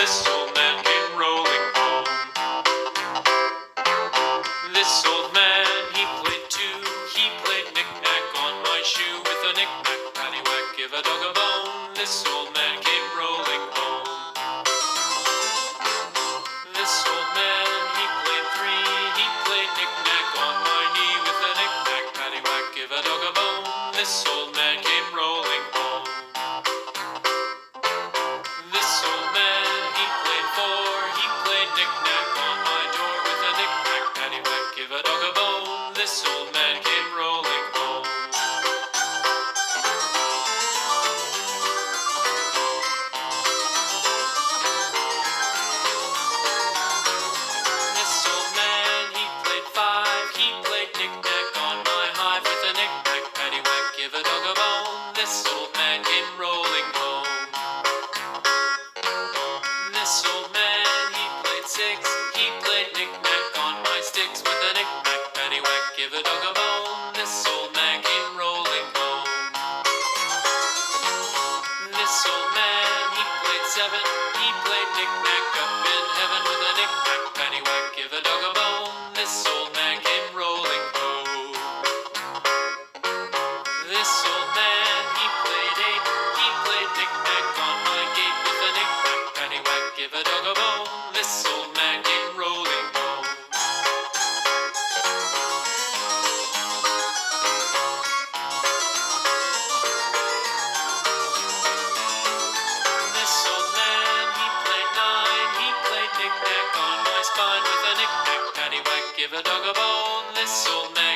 this old man came rolling home. This old man, he played too. He played knick-knack on my shoe. With a knick-knack, paddywhack, give a dog a bone. This old man came rolling home. This old man, he played three. He played knick-knack on my knee. With a knick-knack, paddywhack, give a dog a bone. This old man came rolling home. This old man, he played four. He played knick-knack on my door. With a knick-knack, paddywhack, give a dog a bone. This old man came rolling home. This old man, he played five. He played knick-knack on my hive. With a knick-knack, paddywhack, give a dog a bone. This old man came rolling home. This old man, he played six. He played knick-knack on my sticks. With a knick-knack, paddywhack, give a dog a bone. This old man came rolling home. This old man, he played seven. He played knick-knack up in heaven. With a knick-knack, paddywhack, give a dog a bone. This old man came rolling home. This old man, he played eight. He played knick-knack on my gate. With a knick-knack, paddywhack, give a dog a bone. This old man came rolling home. This old man, he played nine. He played knick-knack on my spine. With a knick-knack, paddywhack, give a dog a bone. This old man